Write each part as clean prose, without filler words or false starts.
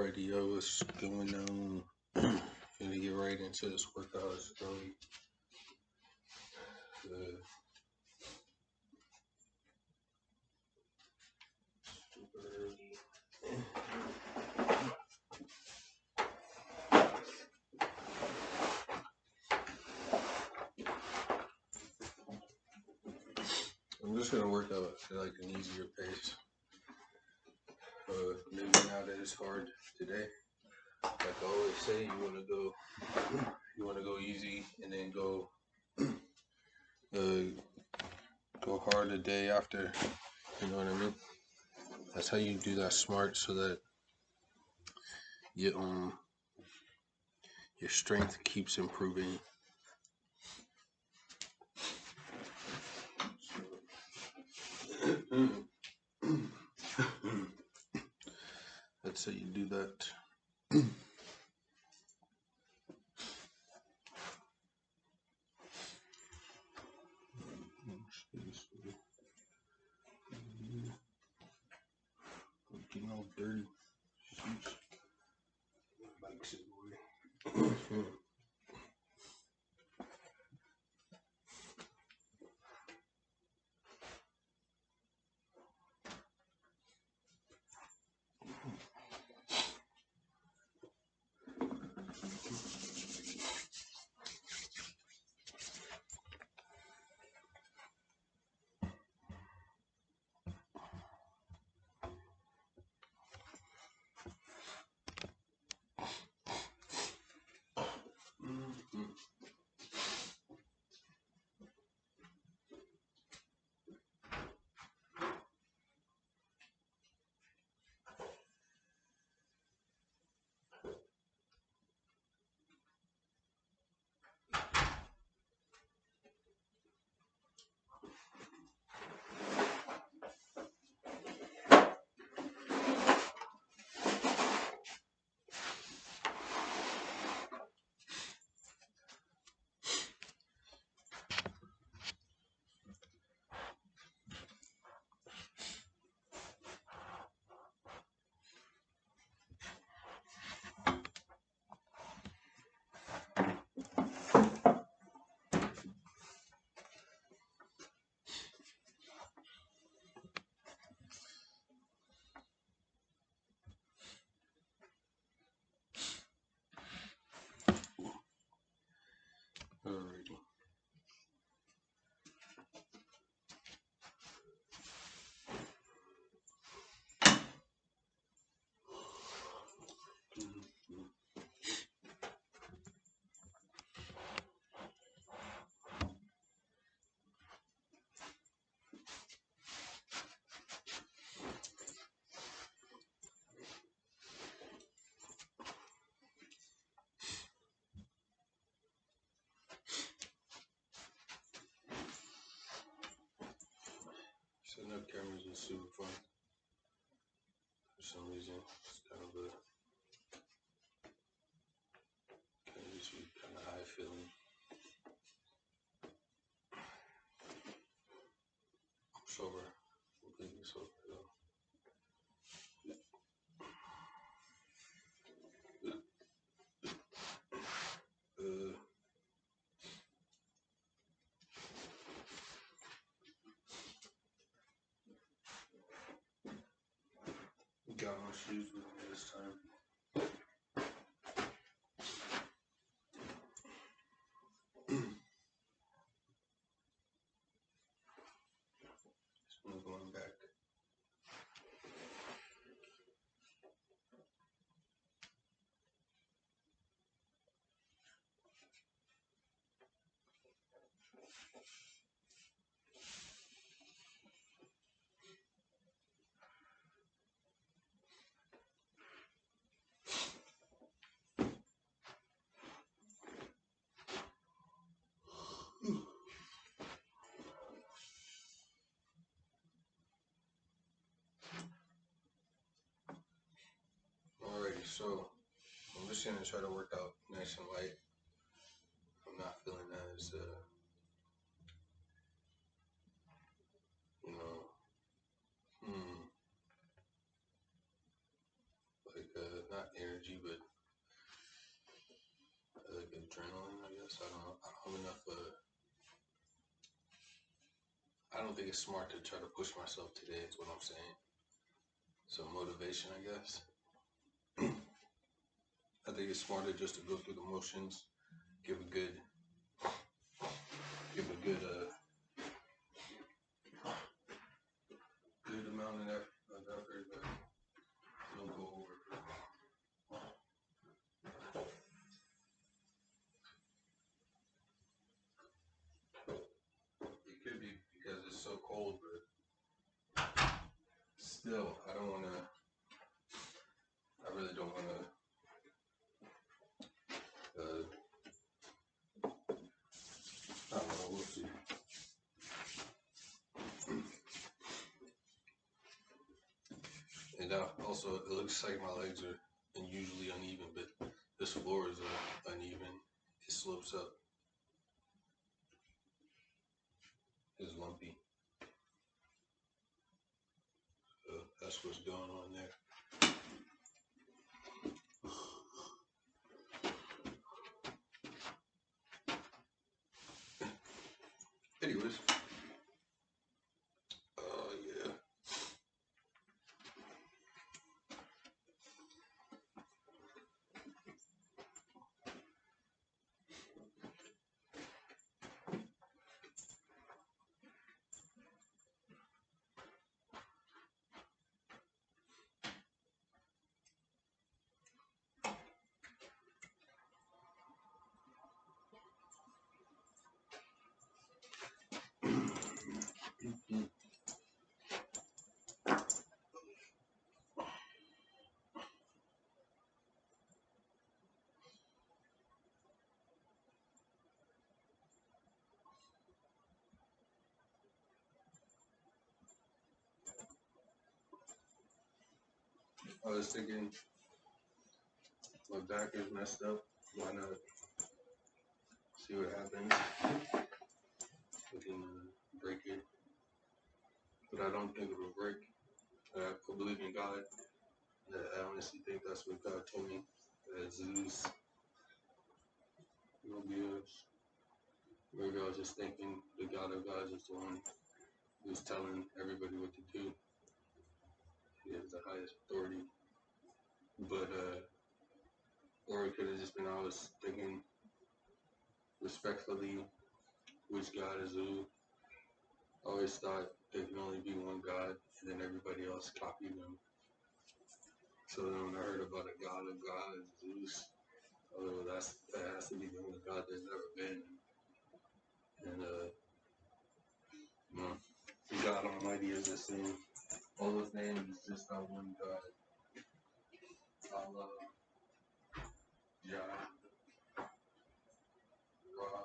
Alrighty, yo, what's going on? Gonna get right into this workout. It's early. Super early. I'm just gonna work out at like an easier pace. Maybe not as hard today. Like I always say, you wanna go easy and then go hard the day after. You know what I mean? That's how you do that smart, so that your strength keeps improving. That's how you do that. Getting all dirty. Sheesh. Likes it, boy. Alrighty. Setting up cameras is super fun. For some reason, it's kind of high feeling. I'm sober. Completely sober though. Got my shoes with me this time. I'm going back. Alrighty, so I'm just gonna try to work out nice and light. I'm not feeling as not energy, but like adrenaline, I guess. I don't know. I don't have enough. I don't think it's smart to try to push myself today. Is what I'm saying. So motivation, I guess. I think it's smarter just to go through the motions, give a good good amount of effort, but don't go over. It could be because it's so cold, but still, I really don't want to. I don't know. We'll see. And also, it looks like my legs are unusually uneven, but this floor is uneven. It slopes up. It's lumpy. So that's what's going on there. Anyways, yeah. I was thinking my back is messed up. Why not see what happens? We can break it, but I don't think it'll break. I believe in God. I honestly think that's what God told me. Zeus, Mobius. Maybe I was just thinking the God of gods is the one who's telling everybody what to do. He has the highest authority. But or it could have just been I was thinking respectfully, which God is who. I always thought there can only be one God, and then everybody else copied him. So then when I heard about a God of gods, Zeus, oh, that has to be the only God there's ever been. And God Almighty is the same. All those names is just not one God. Allah, Jah, Ra.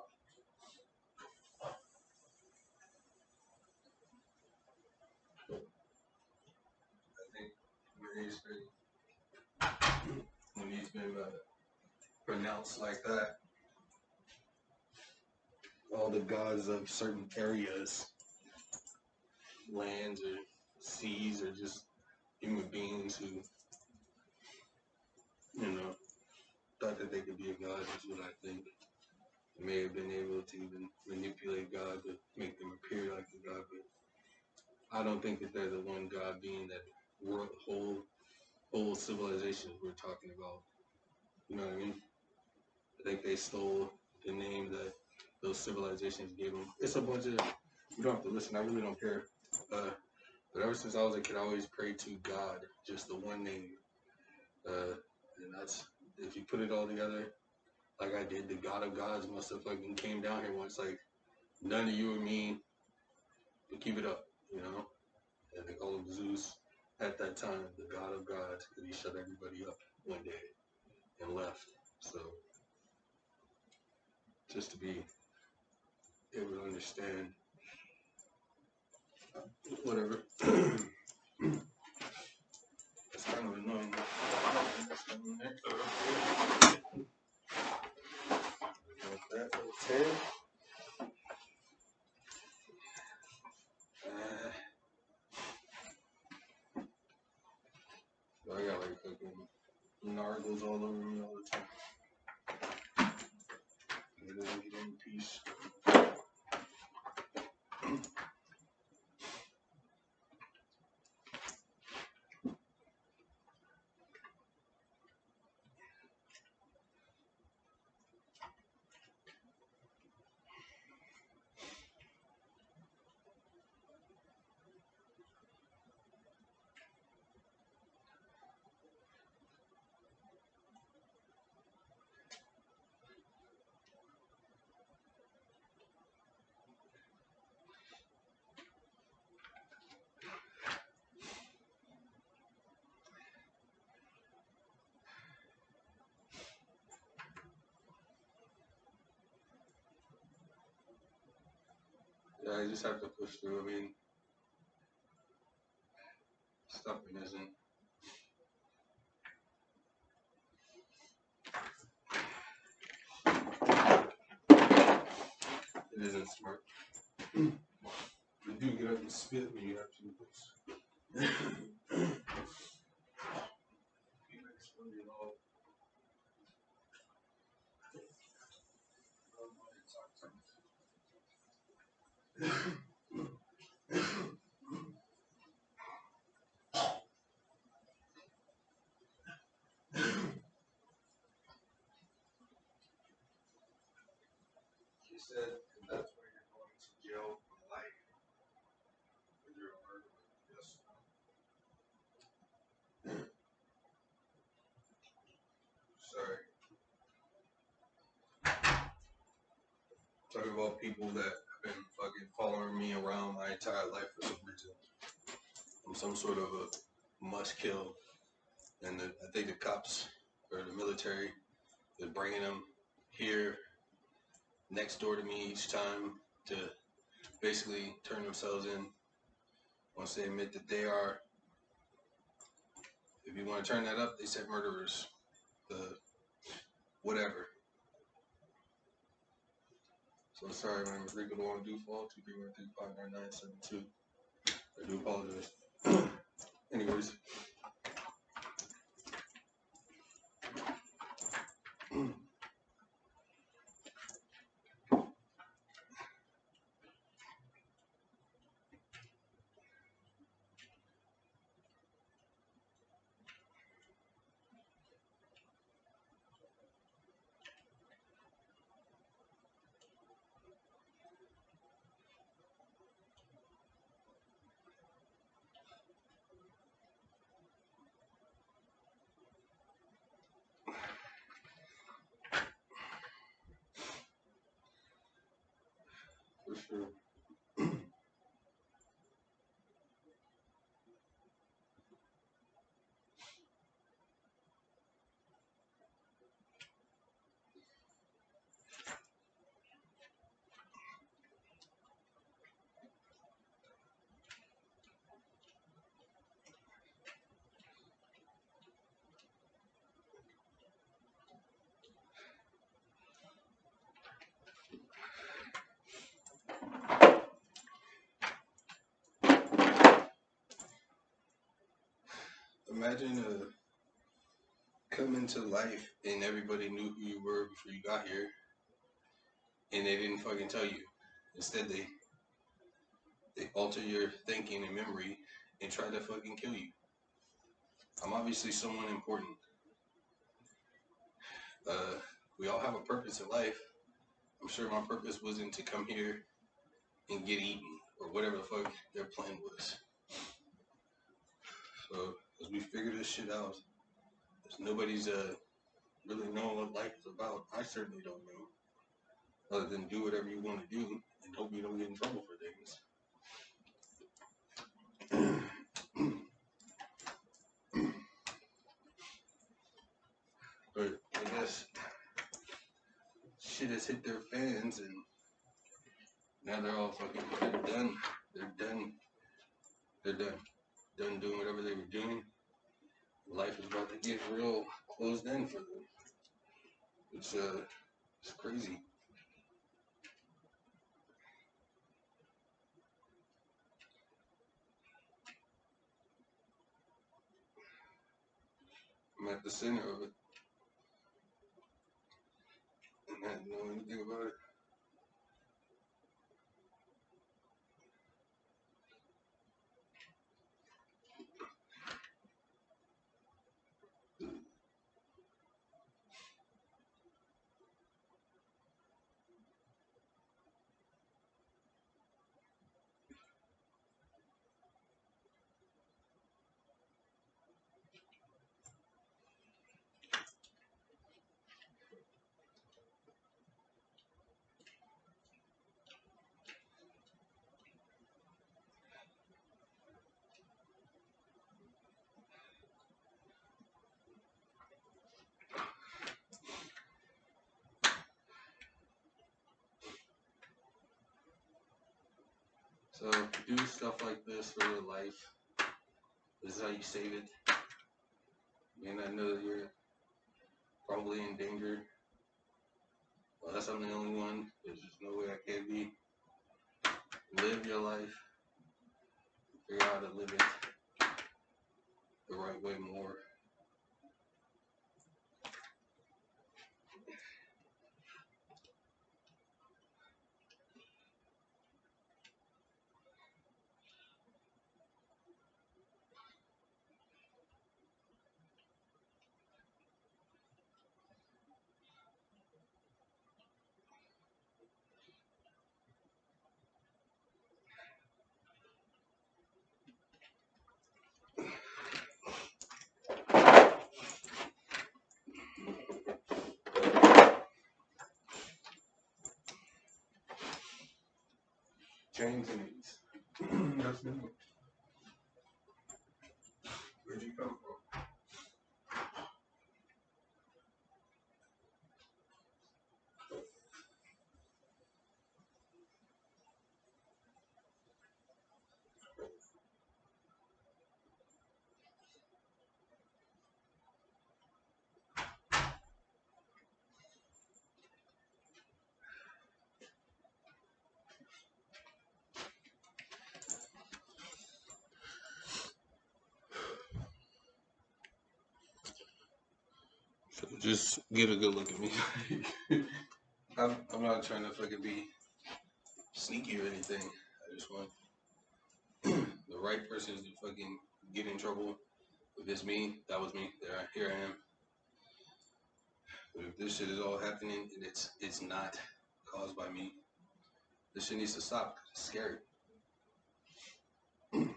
I think when he's been pronounced like that, all the gods of certain areas, lands or seas, or just human beings who, thought that they could be a god, is what I think. They may have been able to even manipulate God to make them appear like a god, but I don't think that they're the one God being that world, whole civilizations we're talking about. You know what I mean? I think they stole the name that those civilizations gave them. It's a bunch of, you don't have to listen, I really don't care. But ever since I was a kid, I always prayed to God, just the one name. And that's, if you put it all together, like I did, the God of gods must have fucking came down here once, like, none of you or me, but keep it up, And they call him Zeus at that time, the God of gods, because he shut everybody up one day and left. So, just to be able to understand, whatever. It's kind of annoying. That 10. I got like fucking Nargles all over me all the time. It doesn't get any peace. Yeah, I just have to push through. I mean, stopping isn't smart. You do get up and spit when you have to. She said that's why you're going to jail for life. You're a murderer. Yes. Sorry. Talking about people that have been fucking following me around my entire life for some reason. I'm some sort of a must kill. And I think the cops or the military is bringing them here next door to me each time to basically turn themselves in once they admit that they are, if you want to turn that up, they said murderers, whatever. So sorry, man. I'm 3-1 do fall 231359972. I do apologize. Anyways. For sure. Imagine coming to life and everybody knew who you were before you got here and they didn't fucking tell you. Instead, they alter your thinking and memory and try to fucking kill you. I'm obviously someone important. We all have a purpose in life. I'm sure my purpose wasn't to come here and get eaten or whatever the fuck their plan was. So as we figure this shit out, as nobody's really knowing what life is about, I certainly don't know. Other than do whatever you want to do and hope you don't get in trouble for things. But I guess shit has hit their fans and now they're all fucking, they're done. They're done. They're done. Done doing whatever they were doing. Life is about to get real closed in for them. It's crazy. I'm at the center of it. And I didn't know anything about it. So do stuff like this for your life. This is how you save it. You may not know that you're probably in danger. Unless I'm the only one. There's just no way I can be. Live your life. Figure out how to live it the right way more. Chains and knees. That's new. Where'd you come from? So just get a good look at me. I'm not trying to fucking be sneaky or anything. I just want the right person to fucking get in trouble. If it's me, that was me. Here I am. But if this shit is all happening and it's not caused by me, this shit needs to stop. It's scary. Going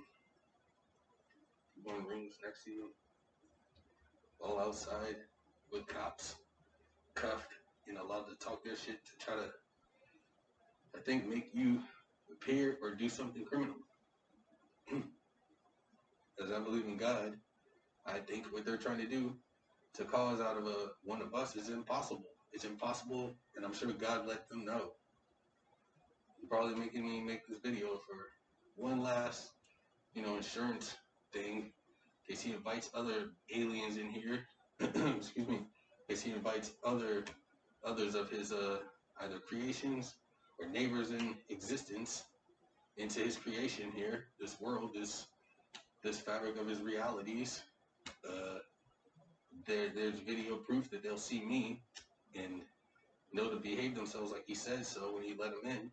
rooms next to you, all outside with cops, cuffed and allowed to talk their shit to try to, I think, make you appear or do something criminal. As I believe in God, I think what they're trying to do to cause out of one of us is impossible. It's impossible, and I'm sure God let them know. He's probably making me make this video for one last, insurance thing. In case he invites other aliens in here. Excuse me. In case he invites others of his either creations or neighbors in existence into his creation here, this world, this fabric of his realities. There's video proof that they'll see me and know to behave themselves like he says so when you let them in.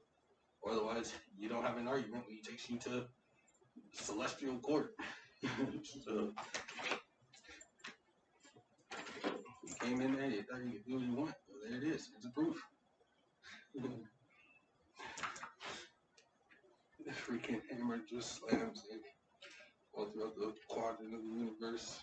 Or otherwise, you don't have an argument when he takes you to celestial court. So, you came in there, you thought you could do what you want. Well, there it is. It's a proof. The freaking hammer just slams it all throughout the quadrant of the universe.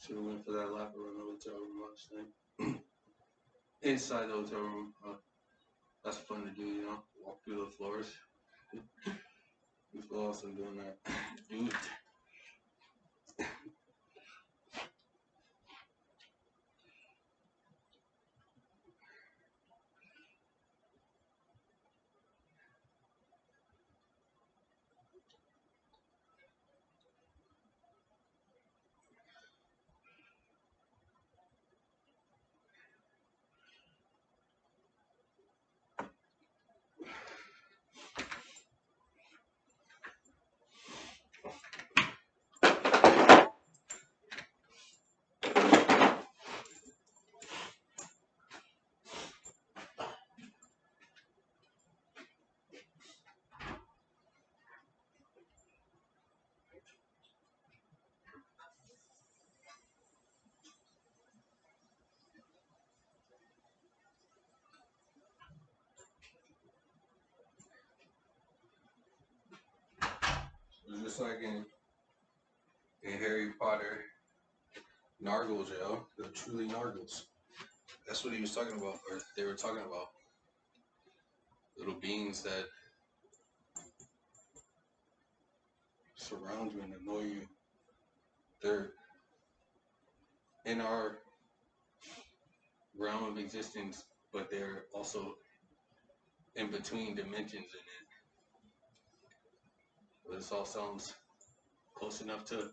Should have went for that lap around the hotel room last night. Inside the hotel room, that's fun to do, walk through the floors. You feel awesome doing that. Dude, just like in Harry Potter, Nargles, yo. They're truly Nargles. That's what he was talking about, or they were talking about. Little beings that surround you and annoy you. They're in our realm of existence, but they're also in between dimensions in it. But this all sounds close enough to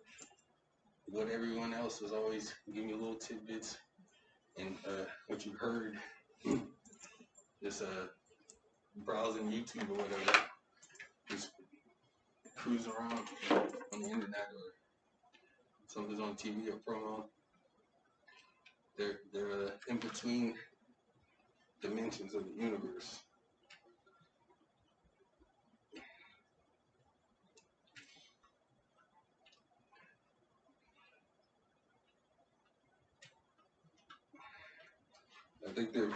what everyone else was always giving you little tidbits and what you heard. Just browsing YouTube or whatever, just cruising around on the internet or something's on TV or promo. They're in between dimensions of the universe. I think they're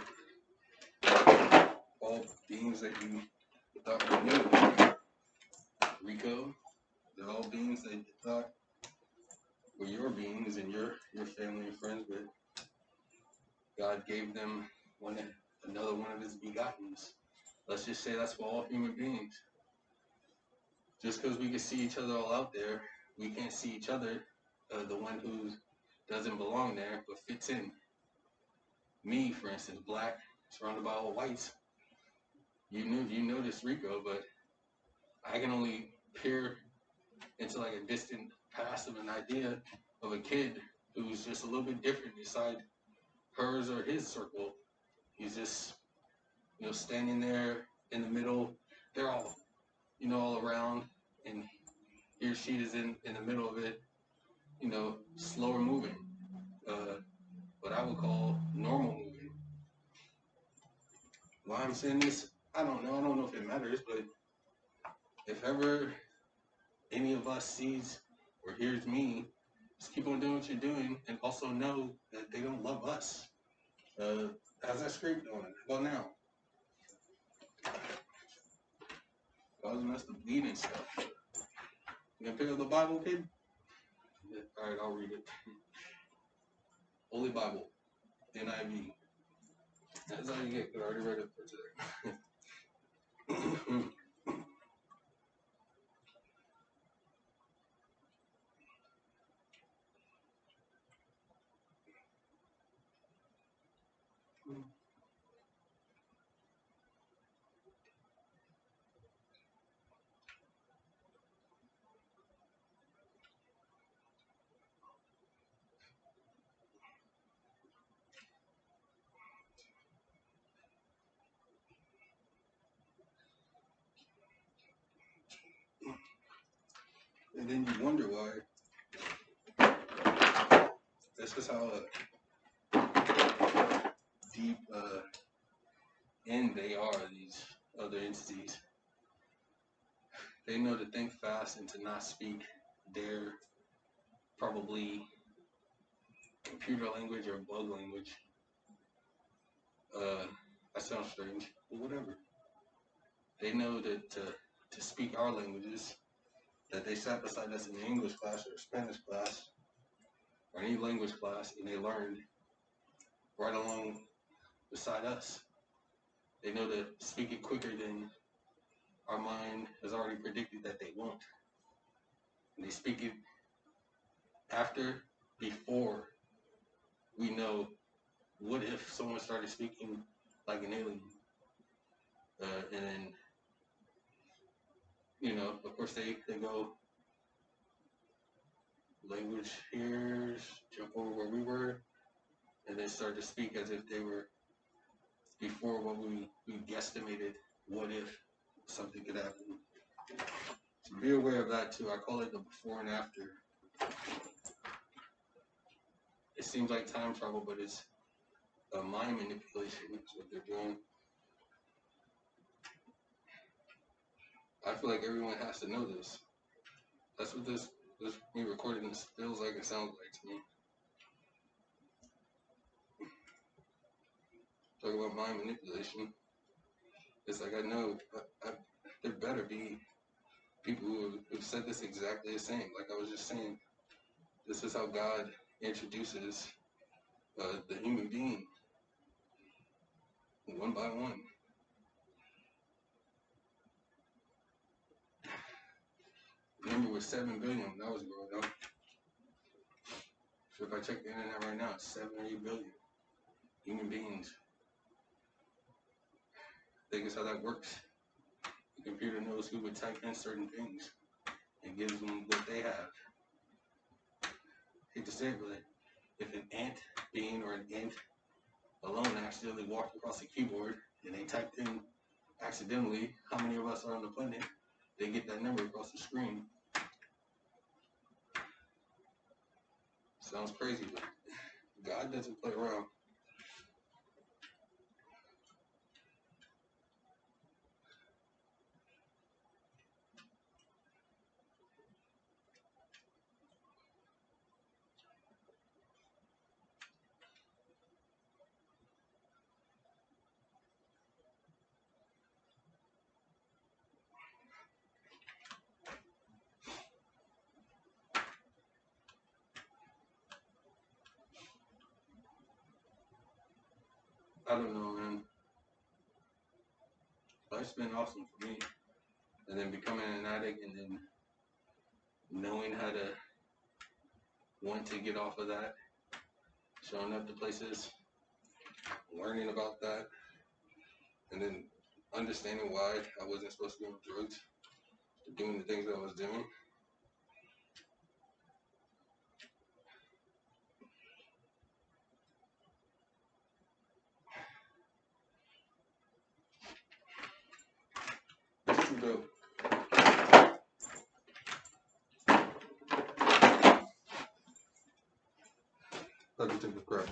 all beings that you thought were new. Rico, they're all beings that you thought were your beings and your family and friends, but God gave them another one of his begottens. Let's just say that's for all human beings. Just because we can see each other all out there, we can't see each other, the one who doesn't belong there but fits in. Me, for instance, black, surrounded by all whites. You noticed Rico, but I can only peer into like a distant past of an idea of a kid who's just a little bit different inside hers or his circle. He's just, standing there in the middle. They're all, all around, and he or she is in the middle of it, slower moving, what I would call normal moving. Why I'm saying this, I don't know. I don't know if it matters, but if ever any of us sees or hears me, just keep on doing what you're doing, and also know that they don't love us. How's that scrape doing? How about now? Causing us to bleed and stuff. You gonna pick up the Bible, kid? Yeah. Alright, I'll read it. Holy Bible, NIV. That's all you get, because I already read it for today. And then you wonder why. That's just how deep in they are, these other entities. They know to think fast and to not speak their probably computer language or bug language. That sounds strange, but whatever. They know that to speak our languages, that they sat beside us in the English class or Spanish class or any language class, and they learned right along beside us. They know to speak it quicker than our mind has already predicted that they won't. And they speak it before we know what if someone started speaking like an alien. And then, of course they go language here, jump over where we were, and then start to speak as if they were before what we guesstimated what if something could happen. So be aware of that too. I call it the before and after. It seems like time travel, but it's a mind manipulation. That's what they're doing. I feel like everyone has to know this. That's what this me recording this feels like and sounds like to me. Talk about mind manipulation. It's like I know there better be People who have said this exactly the same. Like I was just saying, this is how God introduces the human being one by one. The number was 7 billion when I was growing up. So if I check the internet right now, it's 7 or 8 billion human beings. I think it's how that works. The computer knows who would type in certain things and gives them what they have. I hate to say it, but if an ant being or an ant alone accidentally walked across a keyboard and they typed in accidentally how many of us are on the planet, they get that number across the screen. Sounds crazy, but God doesn't play around. I don't know, man. Life's been awesome for me. And then becoming an addict and then knowing how to want to get off of that, showing up to places, learning about that, and then understanding why I wasn't supposed to be on drugs, doing the things that I was doing. It's too dope. Let me take a crap.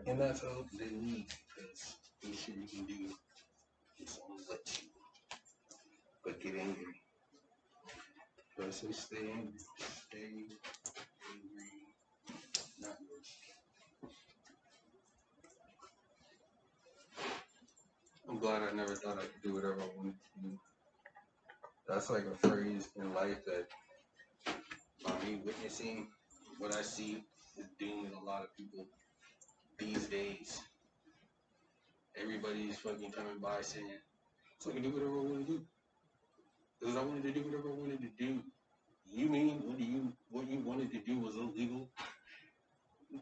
And that's all they need, because the shit you can do is only let you but get angry. But I say stay angry. Stay angry. Not yours. I'm glad I never thought I could do whatever I wanted to do. That's like a phrase in life that, by me witnessing what I see, is dooming a lot of people these days. Everybody's fucking coming by saying, so I can do whatever I want to do. Because I wanted to do whatever I wanted to do. You mean what you wanted to do was illegal,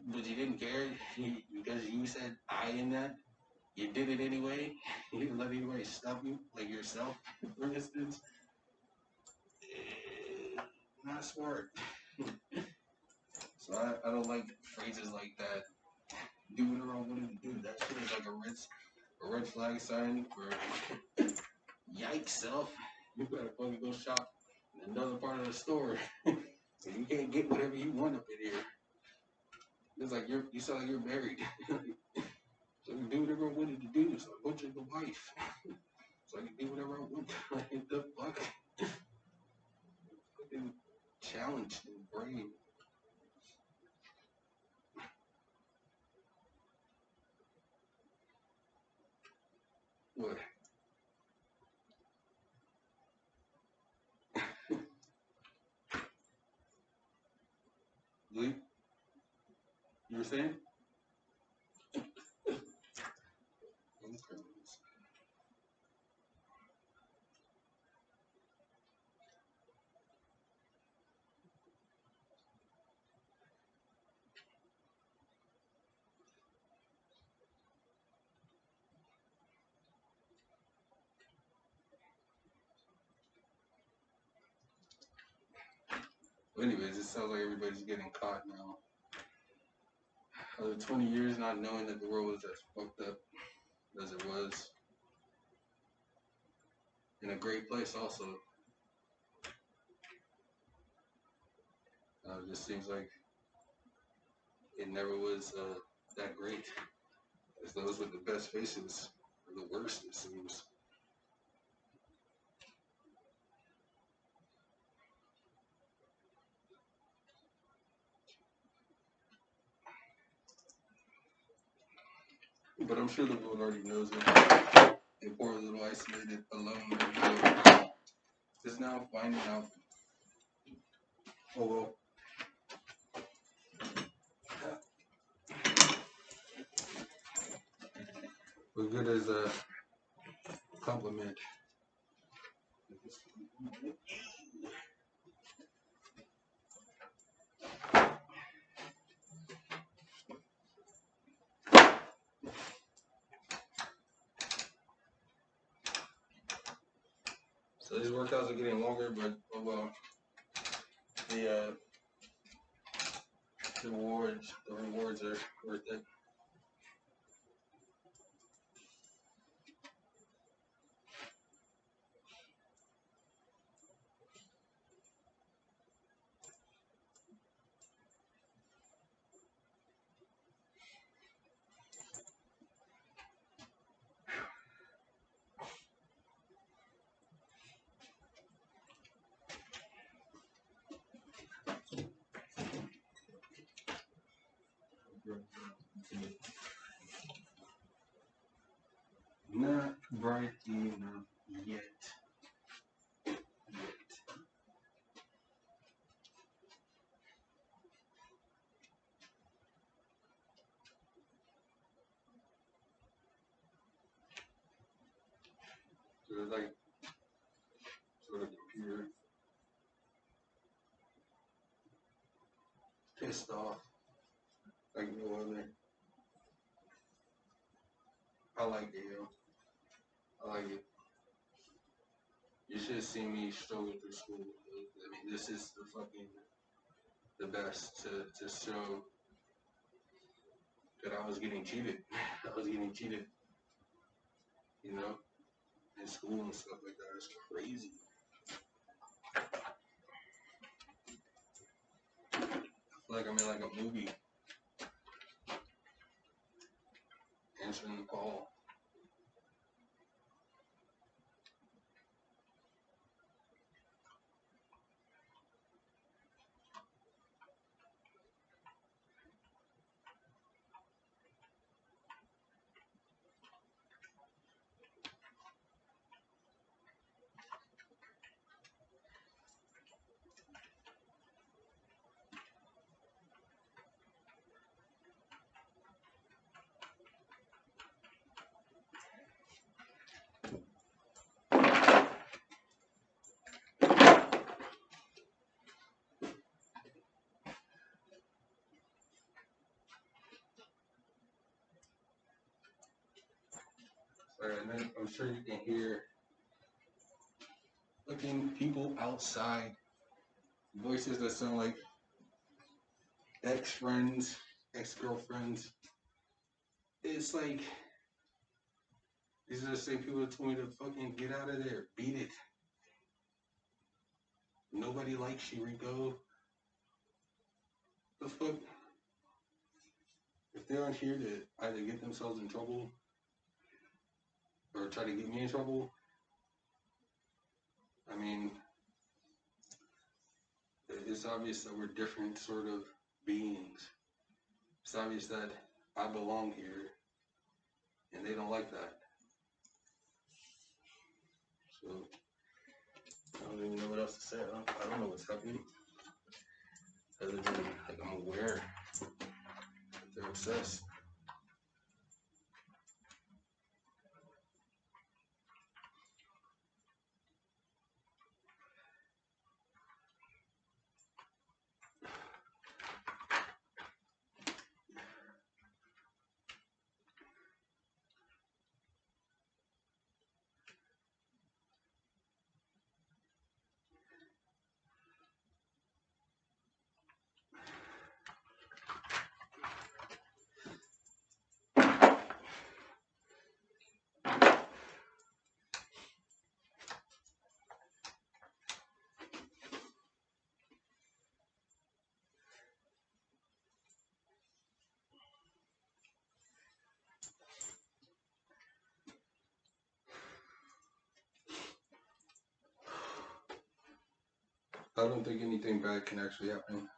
but you didn't care because you said I in that? You did it anyway? You didn't let anybody stop you, like yourself, for instance? Not smart. So I don't like phrases like that. Do whatever I wanted to do. That shit is like a red flag sign for yikes, self. You better fucking go shop in another part of the store. You can't get whatever you want up in here. It's like you sound like you're married. So I can do whatever I wanted to do. So I butchered the wife. So I can do whatever I want. Like the fuck. Fucking challenged and brave. What? Lee? You were saying? Well, anyways, it sounds like everybody's getting caught now. After 20 years not knowing that the world was as fucked up as it was. In a great place also. It just seems like it never was that great. As those with the best faces are the worst, it seems. But I'm sure the world already knows it. A poor little isolated, alone is now finding out. Oh well. What good as a compliment? So these workouts are getting longer, but oh well. The rewards are worth it. Not bright enough yet. So it's like sort of computer pissed off like no other. I like it, yo. I like it. You should see me struggle through school. I mean, this is the best to show that I was getting cheated. I was getting cheated, you know, in school and stuff like that. It's crazy. like I'm in like a movie, answering the call. And then I'm sure you can hear looking people outside, voices that sound like ex-friends, ex-girlfriends. It's like these are the same people that told me to fucking get out of there, beat it. Nobody likes you, Rico. The fuck? If they're on here to either get themselves in trouble or try to get me in trouble, I mean, it's obvious that we're different sort of beings. It's obvious that I belong here and they don't like that. So I don't even know what else to say. I don't know what's happening. Other than like I'm aware that they're obsessed. I don't think anything bad can actually happen.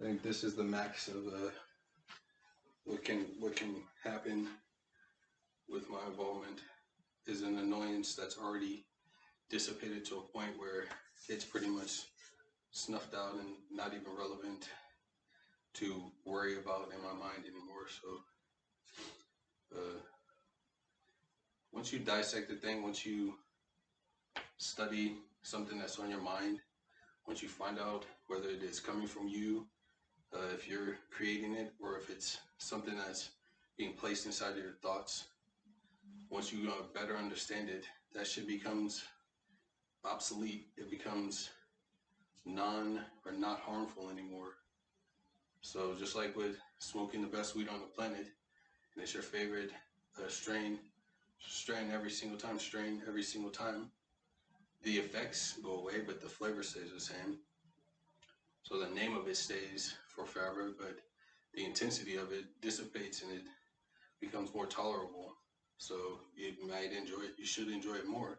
I think this is the max of what can happen with my involvement is an annoyance that's already dissipated to a point where it's pretty much snuffed out and not even relevant to worry about in my mind anymore. So once you dissect the thing, once you study something that's on your mind, once you find out whether it is coming from you, if you're creating it, or if it's something that's being placed inside your thoughts, once you better understand it, that shit becomes obsolete. It becomes not harmful anymore. So just like with smoking the best weed on the planet, and it's your favorite strain every single time, the effects go away, but the flavor stays the same. So the name of it stays for forever, but the intensity of it dissipates and it becomes more tolerable. So you might enjoy it. You should enjoy it more,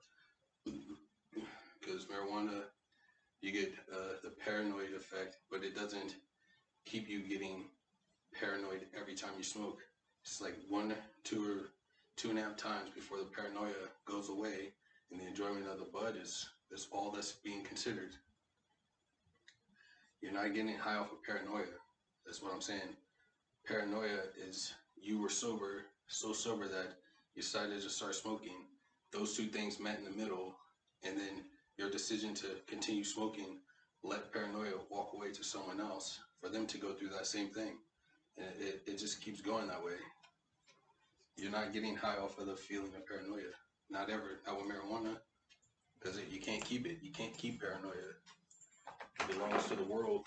because marijuana, you get the paranoid effect, but it doesn't keep you getting paranoid every time you smoke. It's like 1, 2, or 2.5 times before the paranoia goes away, and the enjoyment of the bud is all that's being considered. You're not getting high off of paranoia. That's what I'm saying. Paranoia is you were sober, so sober that you decided to start smoking. Those two things met in the middle, and then your decision to continue smoking let paranoia walk away to someone else for them to go through that same thing. And it just keeps going that way. You're not getting high off of the feeling of paranoia. Not ever. Not with marijuana. Because you can't keep it. You can't keep paranoia. It belongs to the world.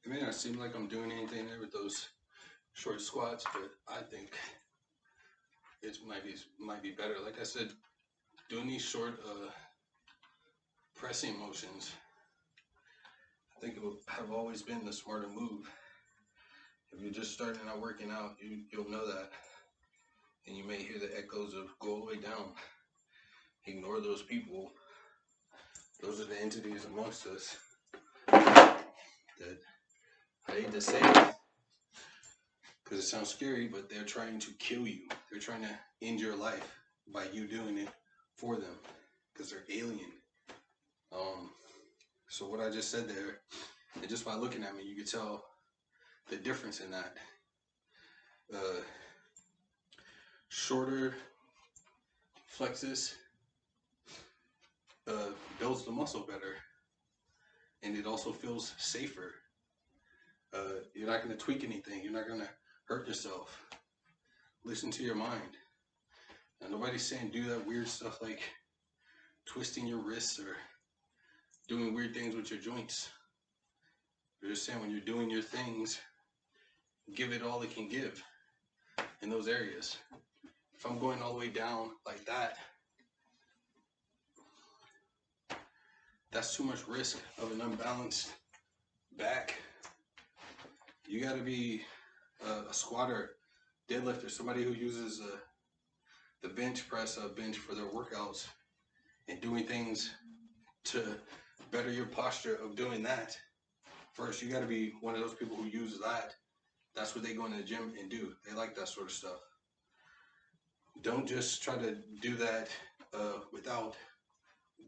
It may not seem like I'm doing anything there with those short squats, but I think it might be better. Like I said, doing these short pressing motions, I think it would have always been the smarter move. If you're just starting out working out, you'll know that, and you may hear the echoes of go all the way down. Ignore those people. Those are the entities amongst us that I hate to say it because it sounds scary, but they're trying to kill you. They're trying to end your life by you doing it for them because they're alien. So what I just said there, and just by looking at me, you could tell the difference in that. Shorter flexus builds the muscle better, and it also feels safer. You're not going to tweak anything. You're not going to hurt yourself. Listen to your mind. Now, nobody's saying do that weird stuff like twisting your wrists or doing weird things with your joints. They're just saying when you're doing your things, give it all it can give in those areas. If I'm going all the way down like that, that's too much risk of an unbalanced back. You got to be a squatter, deadlifter, somebody who uses the bench press bench for their workouts and doing things to better your posture of doing that. First, you got to be one of those people who use that. That's what they go in the gym and do. They like that sort of stuff. Don't just try to do that without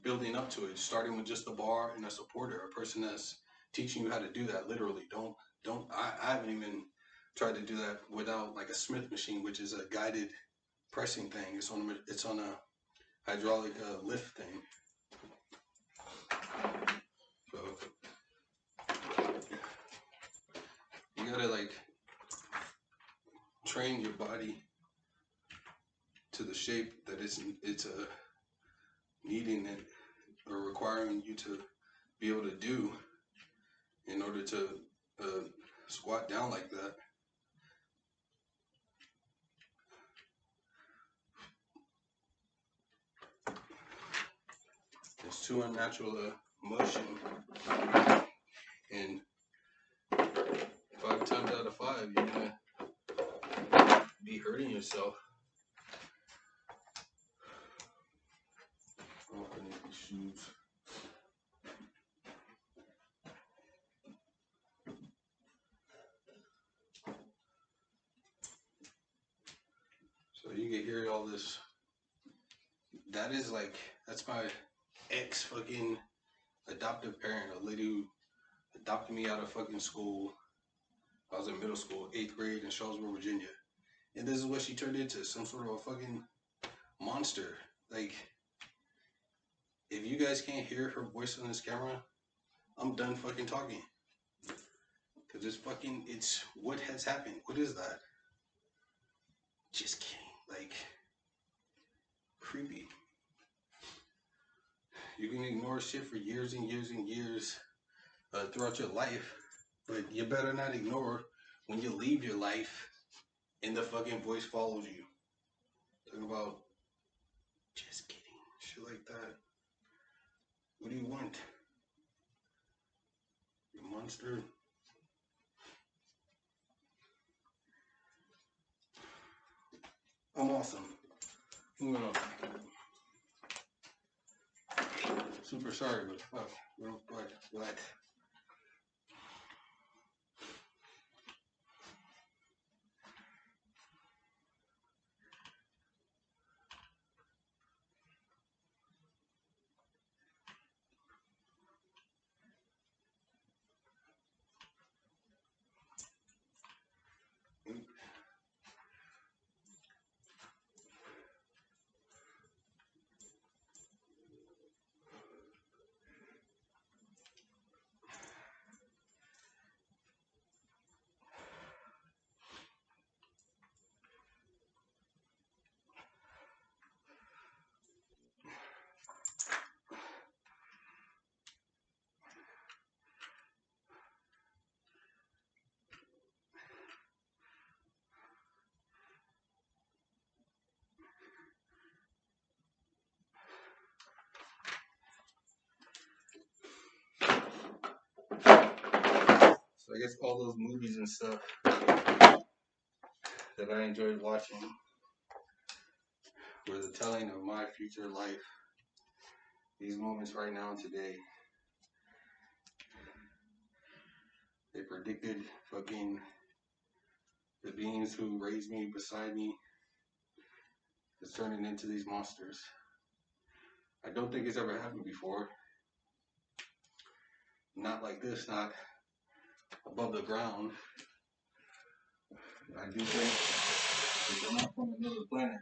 building up to it, starting with just the bar and a supporter, a person that's teaching you how to do that literally. I haven't even tried to do that without like a Smith machine, which is a guided pressing thing. It's on a hydraulic lift thing. So you gotta like train your body to the shape that it's needing it or requiring you to be able to do in order to squat down like that. It's too unnatural a motion, and 5 times out of 5 you're gonna be hurting yourself. Oh, I need these shoes. So you can hear all this. That's my ex fucking adoptive parent, a lady who adopted me out of fucking school. I was in middle school, 8th grade in Charlottesville, Virginia. And this is what she turned into, some sort of a fucking monster. Like, if you guys can't hear her voice on this camera, I'm done fucking talking. Because it's what has happened. What is that? Just kidding. Like, creepy. You can ignore shit for years and years and years throughout your life, but you better not ignore when you leave your life and the fucking voice follows you. Talking about just kidding. Shit like that. What do you want? You monster. I'm awesome. Moving on. Super sorry, but fuck. What? I guess all those movies and stuff that I enjoyed watching were the telling of my future life. These moments right now today, they predicted fucking the beings who raised me beside me is turning into these monsters. I don't think it's ever happened before. Not like this, not above the ground. I do think if they're not from another planet,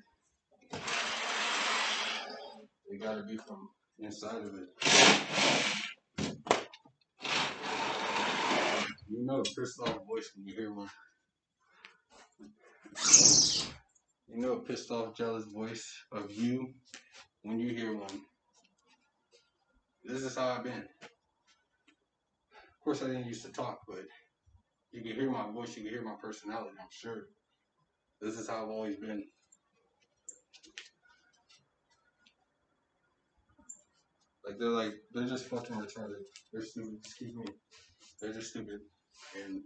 they gotta be from inside of it. You know a pissed off voice when you hear one. You know a pissed off, jealous voice of you when you hear one. This is how I've been. Of course, I didn't used to talk, but you can hear my voice, you can hear my personality, I'm sure. This is how I've always been. They're just fucking retarded. They're stupid, excuse me. They're just stupid. And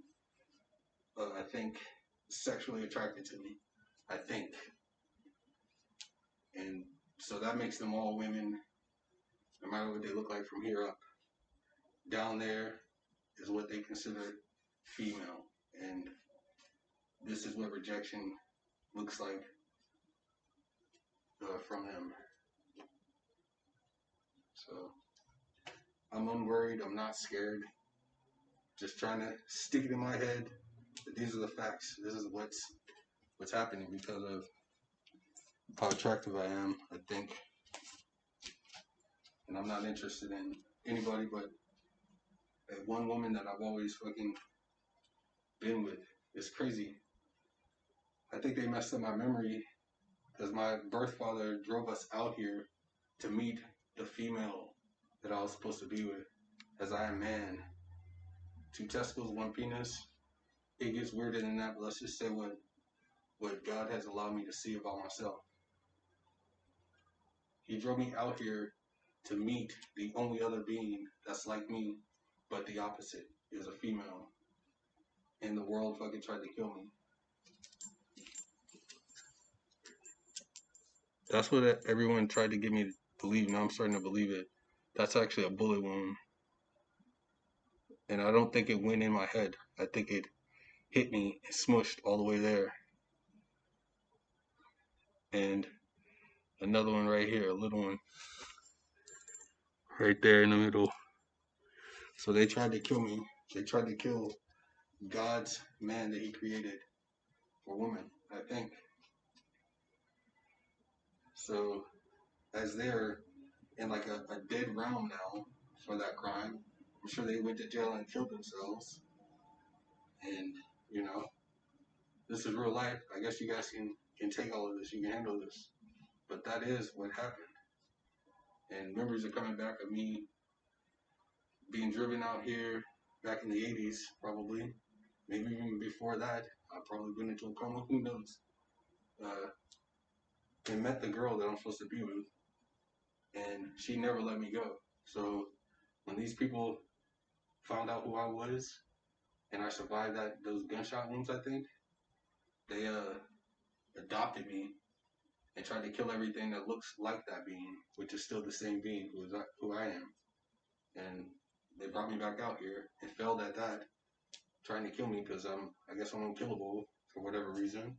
I think sexually attracted to me. I think. And so that makes them all women, no matter what they look like from here up. Down there is what they consider female. And this is what rejection looks like from them. So I'm unworried. I'm not scared. Just trying to stick it in my head that these are the facts. This is what's happening because of how attractive I am, I think. And I'm not interested in anybody but one woman that I've always fucking been with. It's crazy. I think they messed up my memory because my birth father drove us out here to meet the female that I was supposed to be with, as I am man. 2 testicles, 1 penis. It gets weirder than that, but let's just say what God has allowed me to see about myself. He drove me out here to meet the only other being that's like me, but the opposite is a female. And the world fucking tried to kill me. That's what everyone tried to get me to believe. Now I'm starting to believe it. That's actually a bullet wound. And I don't think it went in my head. I think it hit me and smushed all the way there. And another one right here, a little one. Right there in the middle. So they tried to kill me. They tried to kill God's man that he created for women, I think. So as they're in like a dead realm now for that crime, I'm sure they went to jail and killed themselves. And, you know, this is real life. I guess you guys can take all of this. You can handle this. But that is what happened. And memories are coming back of me being driven out here back in the 80s, probably. Maybe even before that. I've probably been into a coma. Who knows? And met the girl that I'm supposed to be with. And she never let me go. So when these people found out who I was, and I survived those gunshot wounds, I think, they adopted me and tried to kill everything that looks like that being, which is still the same being who I am. And they brought me back out here and failed at that, trying to kill me because I guess I'm unkillable for whatever reason,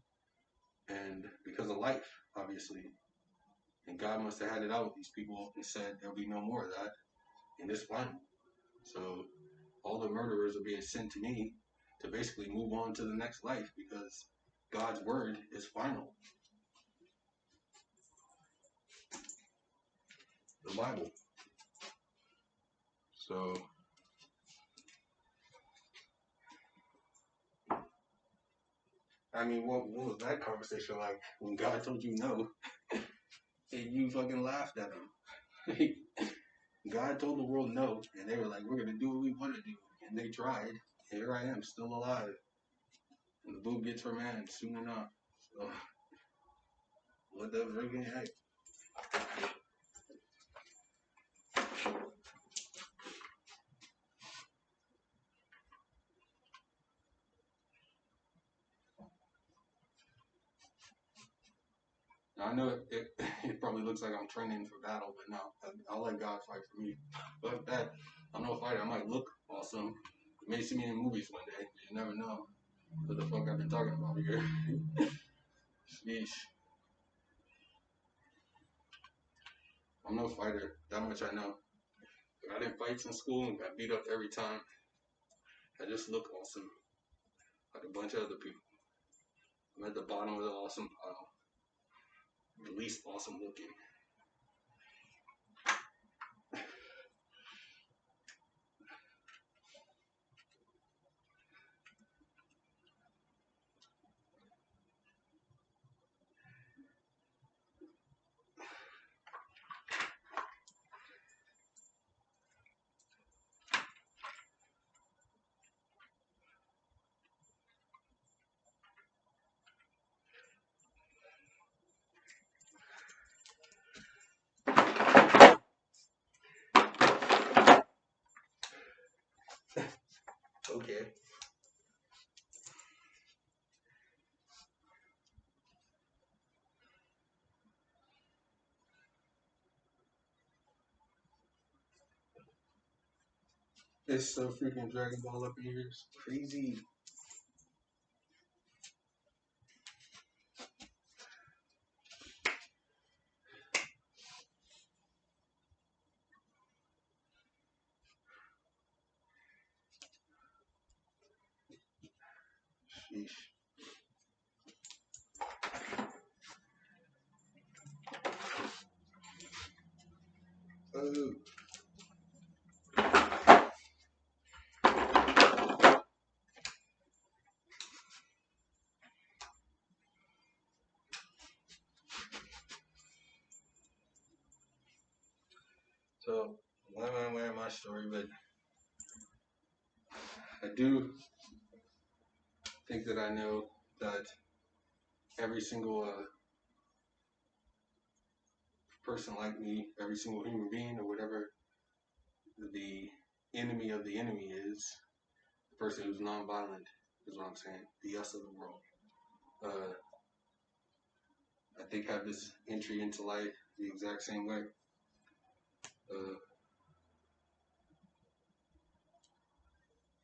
and because of life, obviously. And God must have had it out with these people and said there'll be no more of that, and it's final. So all the murderers are being sent to me to basically move on to the next life because God's word is final. The Bible. So I mean, what was that conversation like when God told you no and you fucking laughed at him? God told the world no, and they were like, we're going to do what we want to do. And they tried. Here I am, still alive. And the boob gets her man soon enough. So, what the freaking heck? I know it probably looks like I'm training for battle, but no, I'll let God fight for me. But that, I'm no fighter. I might look awesome. You may see me in movies one day. You never know what the fuck I've been talking about here. Sheesh. I'm no fighter. That much I know. I didn't fight in school and got beat up every time. I just look awesome, like a bunch of other people. I'm at the bottom of the awesome pile. The least awesome looking. Okay. It's so freaking Dragon Ball up in here. It's crazy. Sheesh. Oh. So, why am I wearing my story? But I do think that I know that every single person like me, every single human being, or whatever the enemy of the enemy is, the person who's nonviolent, is what I'm saying. The us of the world. Uh, I think have this entry into life the exact same way.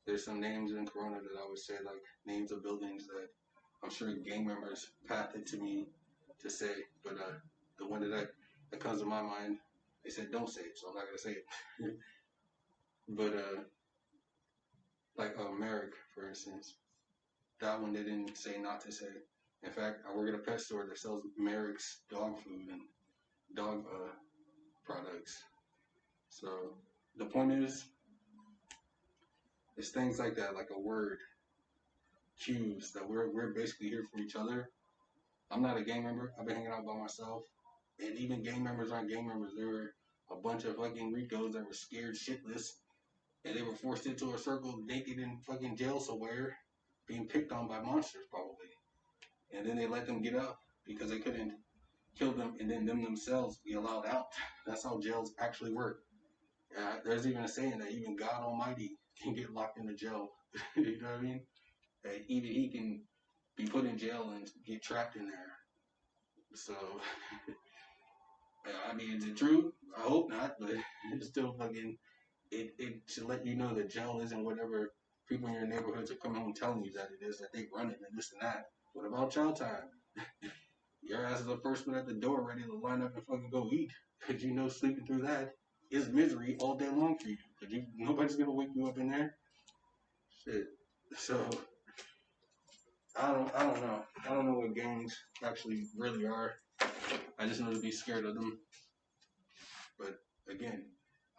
There's some names in Corona that I would say, like names of buildings that I'm sure gang members passed it to me to say, but the one that comes to my mind, they said don't say it, so I'm not gonna say it. But like Merrick, for instance, that one they didn't say not to say. In fact, I work at a pet store that sells Merrick's dog food and dog products. So the point is, it's things like that, like a word, cues that we're basically here for each other. I'm not a gang member. I've been hanging out by myself. And even gang members aren't gang members. They were a bunch of fucking Ricos that were scared shitless. And they were forced into a circle naked in fucking jail somewhere, being picked on by monsters probably. And then they let them get out because they couldn't kill them and then them themselves be allowed out. That's how jails actually work. There's even a saying that even God Almighty can get locked into jail. You know what I mean? Even he can be put in jail and get trapped in there. So, I mean, is it true? I hope not, but it's still fucking. It should let you know that jail isn't whatever people in your neighborhoods are coming home telling you that it is, that they run it and this and that. What about child time? Your ass is the first one at the door ready to line up and fucking go eat. Because you know sleeping through that is misery all day long for you. Because nobody's going to wake you up in there. Shit. So, I don't know. I don't know what gangs actually really are. I just know to be scared of them. But again,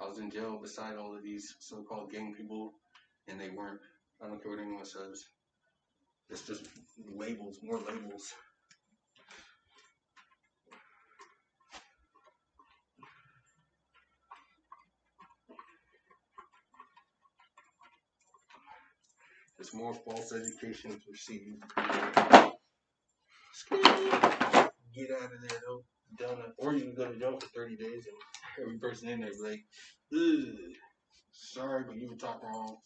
I was in jail beside all of these so-called gang people, and they weren't. I don't care what anyone says. It's just labels, more labels. It's more false education to receive. Get out of there, though. Done. Or you can go to jail for 30 days, and every person in there is like, ugh, sorry, but you were taught wrong.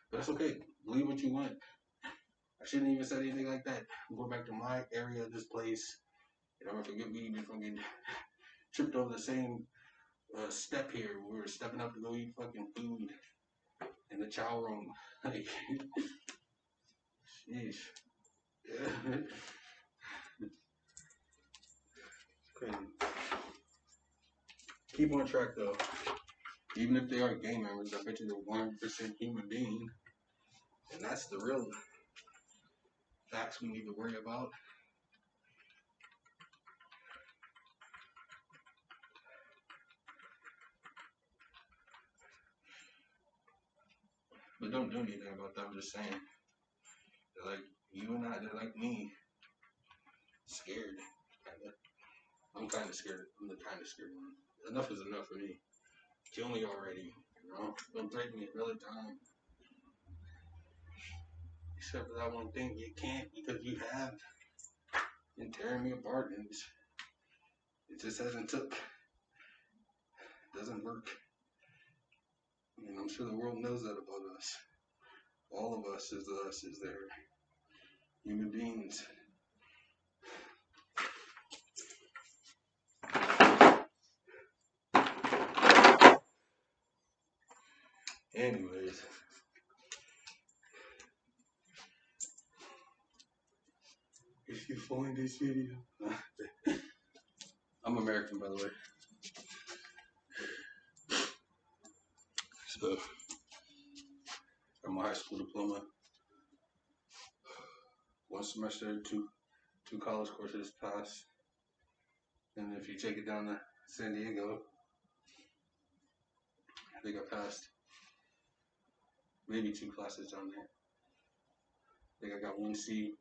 But that's okay. Believe what you want. I shouldn't even say anything like that. Go back to my area, this place. And I'm gonna forget we even fucking tripped over the same step here. We were stepping up to go eat fucking food in the chow room. Like, sheesh. Yeah. Crazy. Keep on track though. Even if they are gang members, I bet you they're 100% human being. And that's the real facts we need to worry about. But don't do anything about that. I'm just saying. They're like you and I, they're like me. Scared. I'm kind of scared. I'm the kind of scared one. Enough is enough for me. Kill me already. You know? Don't threaten me another time. Except for that one thing, you can't because you have been tearing me apart and it just hasn't took. It doesn't work. And I'm sure the world knows that about us. All of us is there. Human beings. Anyways. If you find this video. I'm American, by the way. So, got my high school diploma. 1 semester, two college courses passed. And if you take it down to San Diego, I think I passed maybe 2 classes down there. I think I got 1 C,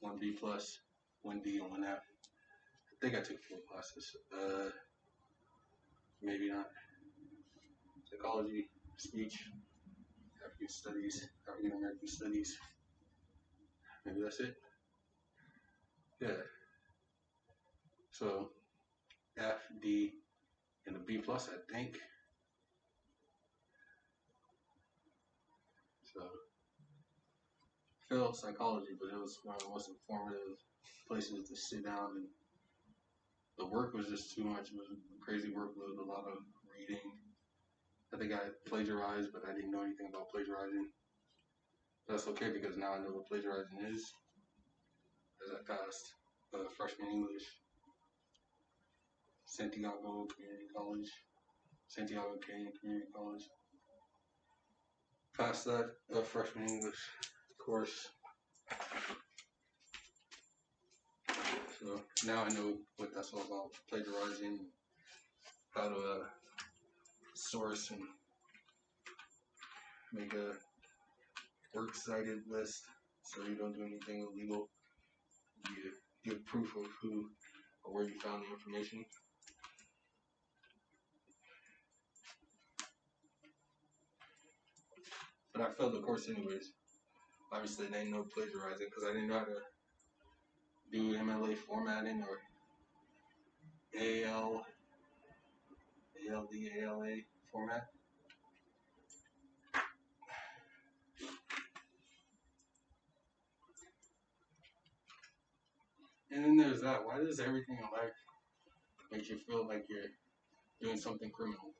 1 B plus, 1 D, and 1 F. I think I took 4 classes. Maybe not. Psychology, speech, African studies, African American studies. Maybe that's it. Yeah. So F, D, and a B plus, I think. So I failed psychology, but it was one of the most informative places to sit down, and the work was just too much. It was a crazy workload, a lot of reading. I think I plagiarized, but I didn't know anything about plagiarizing. That's okay because now I know what plagiarizing is, as I passed freshman English, Santiago Community College. Passed that freshman English course. So now I know what that's all about, plagiarizing, how to source and make a works cited list so you don't do anything illegal. You give proof of who or where you found the information. But I failed the course anyways. Obviously, they didn't know plagiarizing because I didn't know how to do MLA formatting or ALD, ALA format. And then there's that. Why does everything in life make you feel like you're doing something criminal?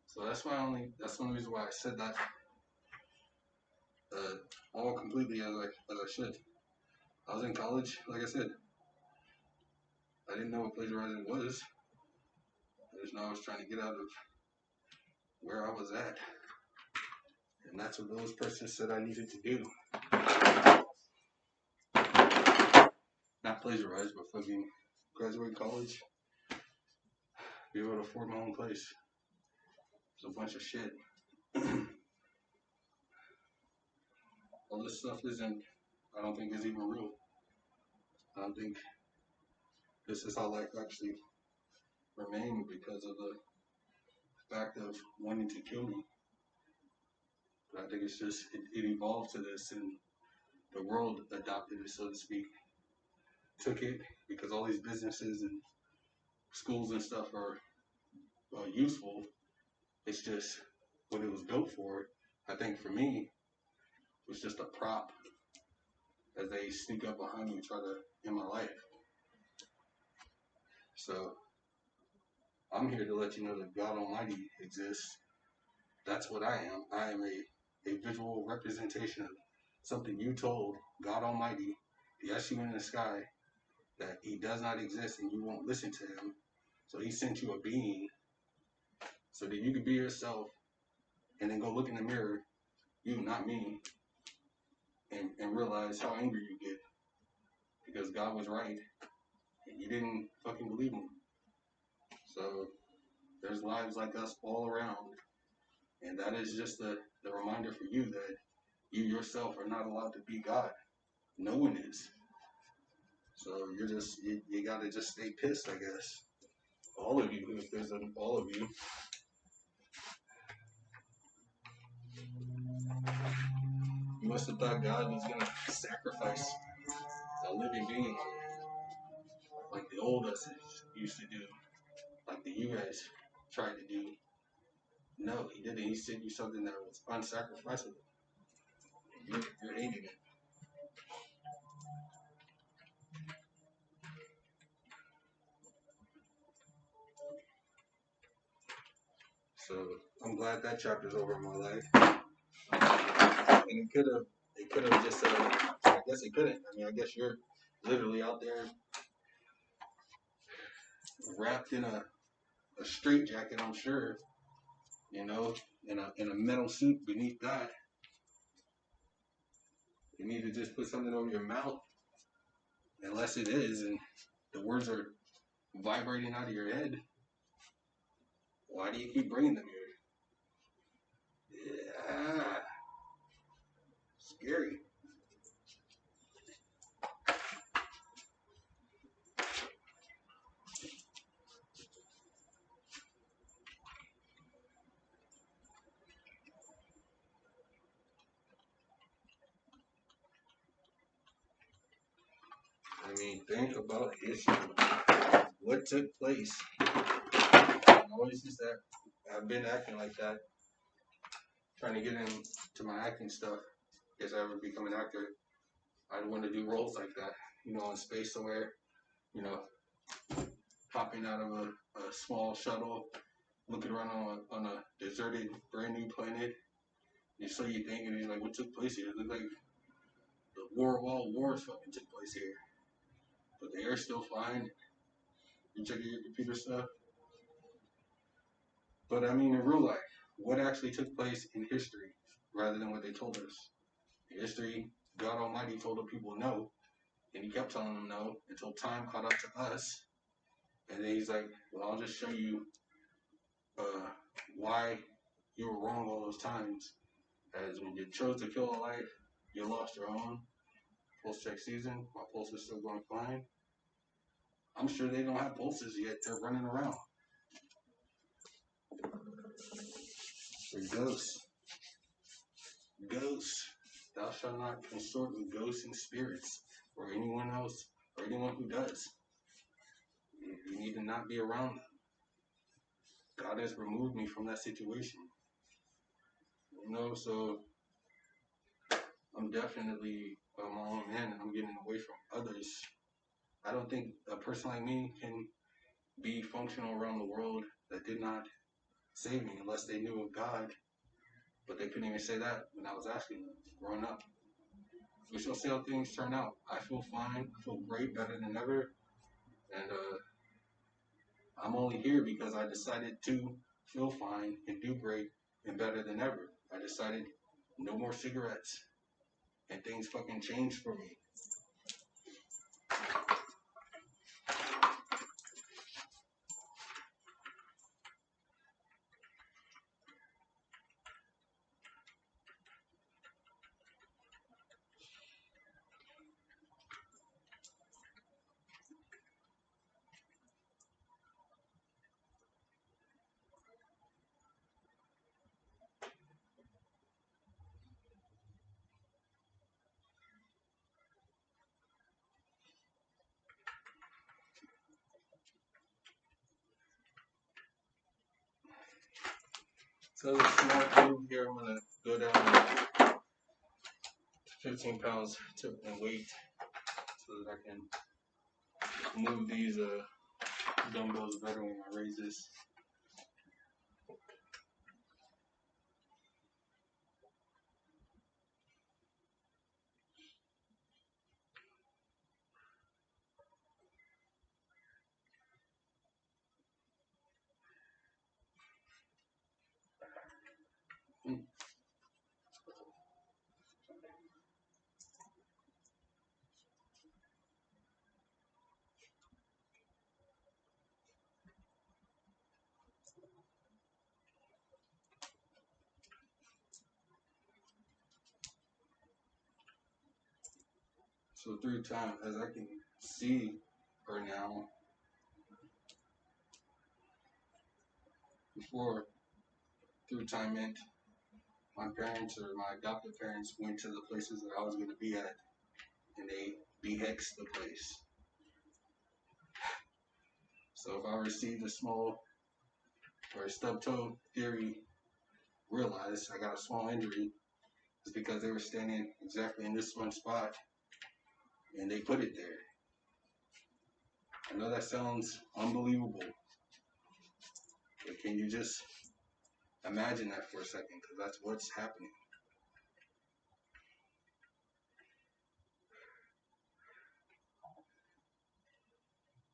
So that's the only reason why I said that. All completely as I should. I was in college, like I said. I didn't know what plagiarizing was. I just know I was trying to get out of where I was at. And that's what those persons said I needed to do. Not plagiarize, but fucking graduate college. Be able to afford my own place. It's a bunch of shit. All this stuff I don't think is even real. I don't think this is how life actually remained because of the fact of wanting to kill me. But I think it's just, it evolved to this and the world adopted it, so to speak. Took it because all these businesses and schools and stuff are useful. It's just what it was built for. I think for me, it was just a prop as they sneak up behind me and try to end my life. So I'm here to let you know that God Almighty exists. That's what I am. I am a visual representation of something you told God Almighty, the SU in the sky, that he does not exist and you won't listen to him. So he sent you a being so that you could be yourself and then go look in the mirror, you, not me, and realize how angry you get because God was right and you didn't fucking believe him. So there's lives like us all around, and that is just the reminder for you that you yourself are not allowed to be God. No one is. So you gotta just stay pissed, I guess. All of you, if there's all of you. You must have thought God was gonna sacrifice a living being like the old us used to do, like the you guys tried to do. No, he didn't. He sent you something that was unsacrificable. You're hating it. So I'm glad that chapter's over in my life. And it could have just I guess it couldn't. I mean, I guess you're literally out there wrapped in a straight jacket, I'm sure, you know, in a metal suit beneath that. You need to just put something over your mouth, unless it is, and the words are vibrating out of your head. Why do you keep bringing them here? Yeah, scary. I mean, think about history. What took place? Always since that I've been acting like that, trying to get into my acting stuff. If I ever become an actor, I'd want to do roles like that. You know, in space somewhere. You know, hopping out of a small shuttle, looking around on a deserted, brand new planet. And so you think, and he's like, what took place here? It looked like the War of all wars fucking took place here. But the air's still fine. You check your computer stuff. But I mean, in real life, what actually took place in history rather than what they told us? In history, God Almighty told the people no, and he kept telling them no until time caught up to us. And then he's like, well, I'll just show you why you were wrong all those times. As when you chose to kill a life, you lost your own. Pulse check season, my pulse is still going fine. I'm sure they don't have pulses yet. They're running around. They're ghosts. Ghosts. Thou shalt not consort with ghosts and spirits, or anyone else, or anyone who does. You need to not be around them. God has removed me from that situation. You know, so I'm definitely my own man, and I'm getting away from others. I don't think a person like me can be functional around the world that did not save me unless they knew of God. But they couldn't even say that when I was asking them growing up. We shall see how things turn out. I feel fine. I feel great, better than ever. And I'm only here because I decided to feel fine and do great and better than ever. I decided no more cigarettes. And things fucking changed for me. So the small move here, I'm going to go down 15 pounds in weight so that I can move these Dumbbells better when I raise this. So through time, as I can see right now, before through time meant my parents or my adopted parents went to the places that I was going to be at, and they behexed the place. So if I received a small or a stub toe theory, realized I got a small injury, it's because they were standing exactly in this one spot, and they put it there. I know that sounds unbelievable, but can you just imagine that for a second? Because that's what's happening.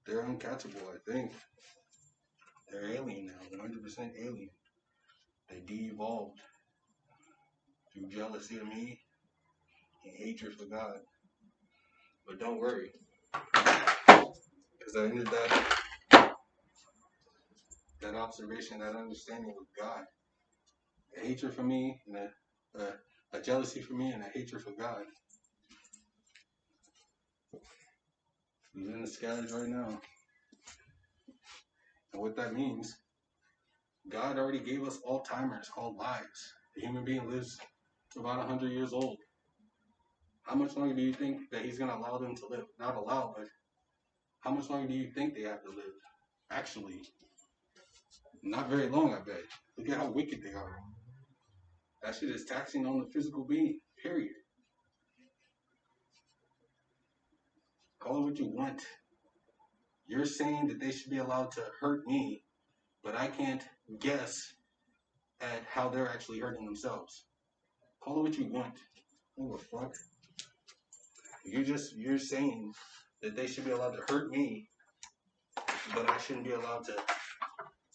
They're uncatchable, I think. They're alien now, 100% alien. They de-evolved through jealousy of me and hatred for God. But don't worry, because I ended that observation, that understanding with God. A hatred for me and a jealousy for me and a hatred for God. He's in the skies right now. And what that means, God already gave us Alzheimer's called lives. The human being lives to about 100 years old. How much longer do you think that he's going to allow them to live? Not allow, but how much longer do you think they have to live? Actually, not very long, I bet. Look at how wicked they are. That shit is taxing on the physical being, period. Call it what you want. You're saying that they should be allowed to hurt me, but I can't guess at how they're actually hurting themselves. Call it what you want. Oh, fuck. You're saying that they should be allowed to hurt me, but I shouldn't be allowed to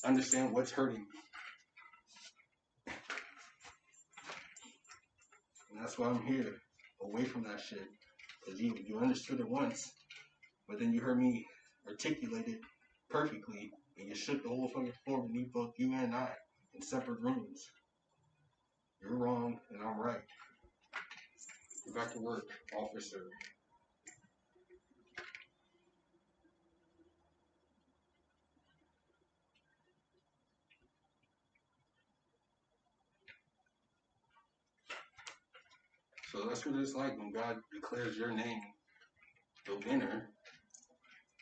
understand what's hurting me. And that's why I'm here, away from that shit. Because you understood it once, but then you heard me articulate it perfectly, and you shook the whole fucking floor beneath both you and I in separate rooms. You're wrong, and I'm right. Get back to work, officer. So that's what it's like when God declares your name the winner.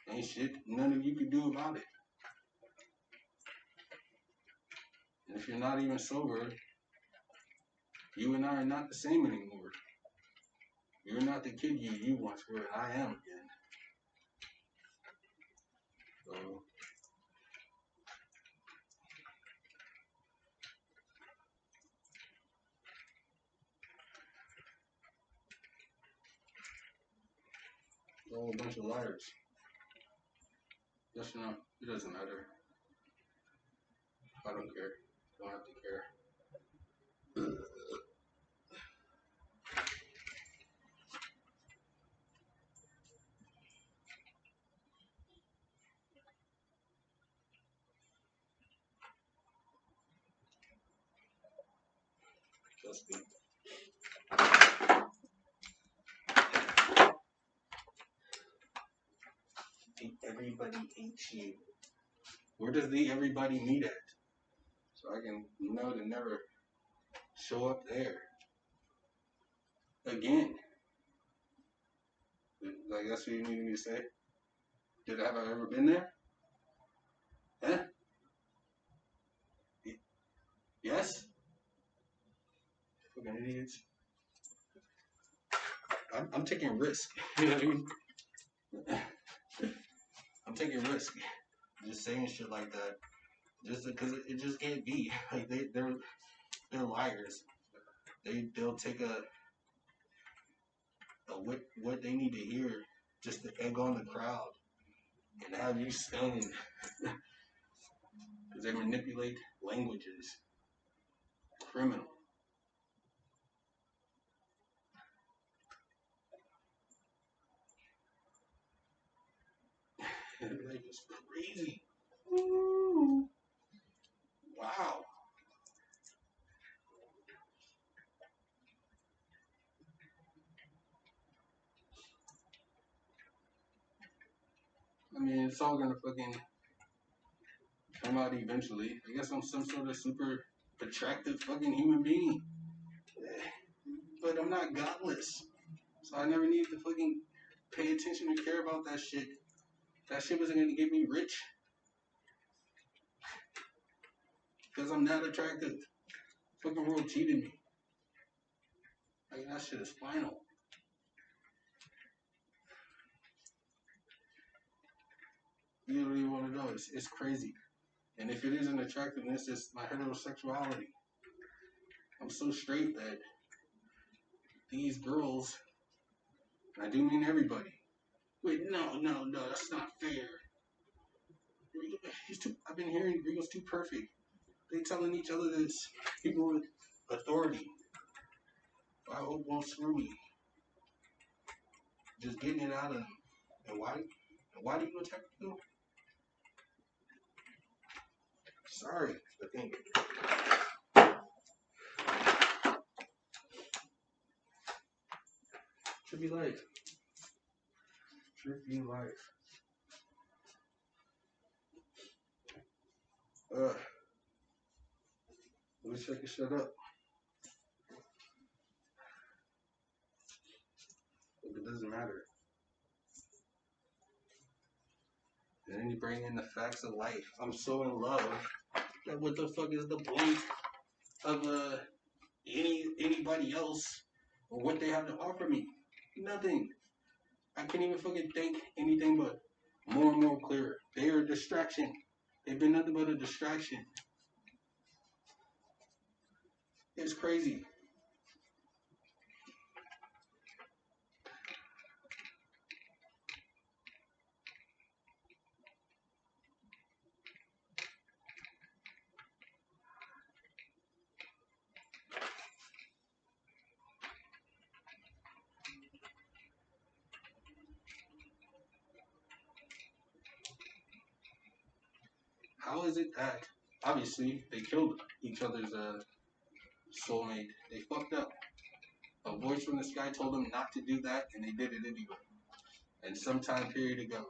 Ain't shit none of you can do about it. And if you're not even sober, you and I are not the same anymore. You're not the kid you once were, and I am again. So we're all a bunch of liars. Yes or no? It doesn't matter. I don't care. Don't have to care. Just be. Everybody hates you. Where does the everybody meet at? So I can know to never show up there again. Like that's what you need me to say? Have I ever been there? Huh? Yes? Fucking idiots. I'm taking risk. You know what I mean? I'm taking risk. just saying shit like that, just because it just can't be. Like they're liars. They'll take what they need to hear just to egg on the crowd and have you stunned because they manipulate languages. Criminal. Like it's crazy. Ooh. Wow. I mean, it's all gonna fucking come out eventually. I guess I'm some sort of super attractive fucking human being. But I'm not godless. So I never need to fucking pay attention or care about that shit. That shit wasn't gonna get me rich. Because I'm not attractive. Fucking world cheated me. Like that shit is final. You don't even want to know. It's crazy. And if it isn't attractiveness, it's my heterosexuality. I'm so straight that these girls, and I do mean everybody. Wait, no, that's not fair. I've been hearing Rigo's too perfect. They telling each other this. People with authority. I hope won't screw me. Just getting it out of them. And why? And why do you attack people? Sorry, I think. Trippy life. Trippy life. Wish I could shut up. But it doesn't matter. And then you bring in the facts of life. I'm so in love that what the fuck is the point of anybody else or what they have to offer me? Nothing. I can't even fucking think anything but more and more clearer. They are a distraction. They've been nothing but a distraction. It's crazy. How is it that obviously they killed each other's soulmate? They fucked up. A voice from the sky told them not to do that, and they did it anyway. And some time period ago.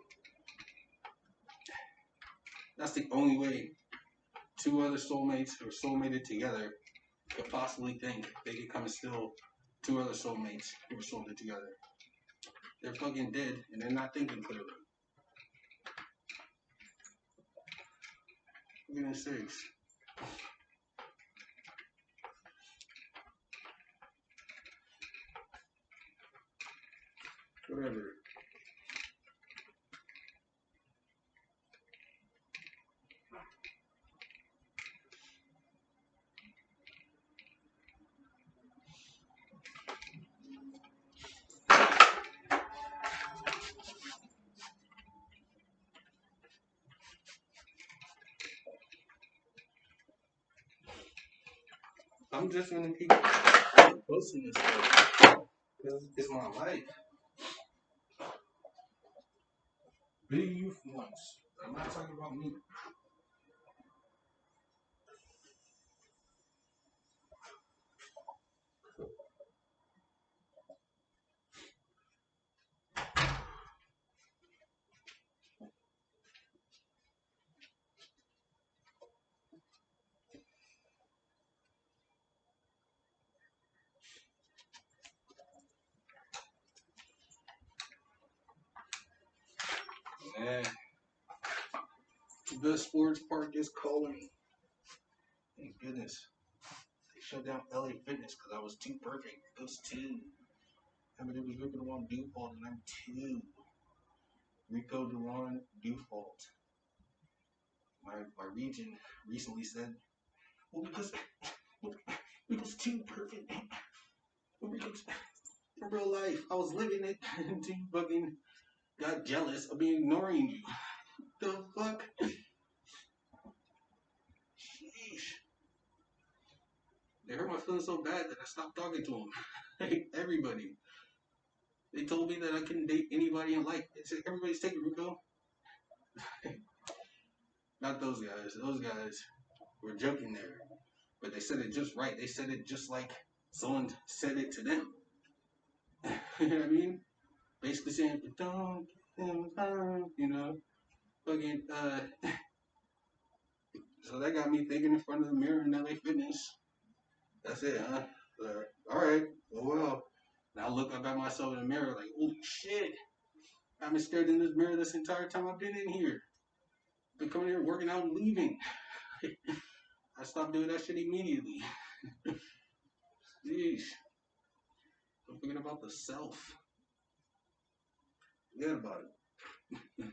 That's the only way two other soulmates who are soulmated together could possibly think they could come and steal two other soulmates who were soulmated together. They're fucking dead, and they're not thinking clearly. For goodness sakes. Whatever. I'm just gonna keep posting this stuff because it's my life. Be you for once. I'm not talking about me. Man, the sports park is calling. Thank goodness. They shut down LA Fitness because I was too perfect. It was two. I mean, it was Rico DeJuan Dufault, and I'm two. Rico DeJuan Dufault. my region recently said, well, because too perfect. Well, because in real life, I was living it until you fucking got jealous of me ignoring you. The fuck? Sheesh. They hurt my feelings so bad that I stopped talking to them. Like, everybody. They told me that I couldn't date anybody in life. They said, everybody's taking Rico. Not those guys. Those guys were joking there. But they said it just right. They said it just like someone said it to them. You know what I mean? Basically saying, don't, you know, fucking, so that got me thinking in front of the mirror in LA Fitness. That's it, huh? Alright, well. Now I look up at myself in the mirror like, holy shit. I've been staring in this mirror this entire time I've been in here. Been coming here, working out, and leaving. I stopped doing that shit immediately. Jeez. I'm thinking about the self. Forget about it.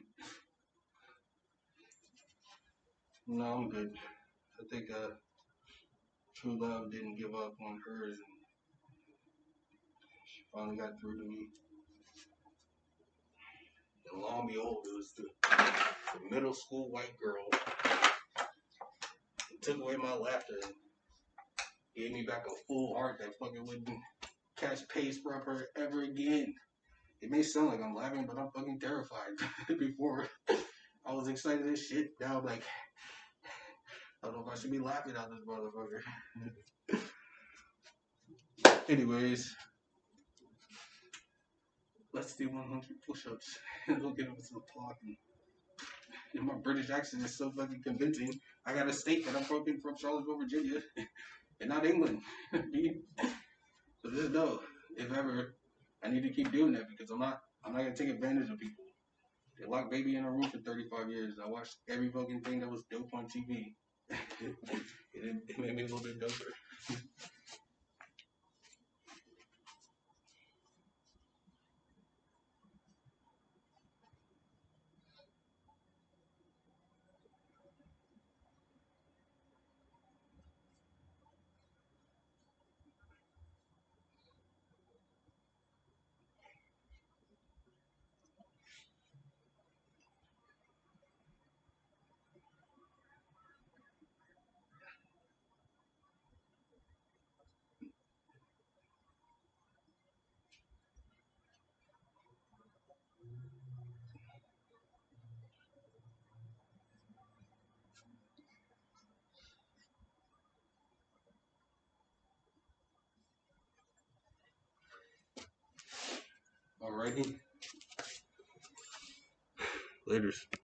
No, I'm good. I think true love didn't give up on hers, and she finally got through to me. And lo and behold, it was the middle school white girl. It took away my laughter and gave me back a full heart that fucking wouldn't catch pace from her ever again. It may sound like I'm laughing, but I'm fucking terrified. Before, I was excited as shit. Now I'm like, I don't know if I should be laughing at this motherfucker. Anyways, let's do 100 push-ups and we'll get into some talking. And my British accent is so fucking convincing. I gotta state that I'm fucking from Charlottesville, Virginia, and not England. So just know, if ever, I need to keep doing that because I'm not gonna take advantage of people. They locked baby in a room for 35 years. I watched every fucking thing that was dope on TV. It made me a little bit doper. Alrighty. Laters.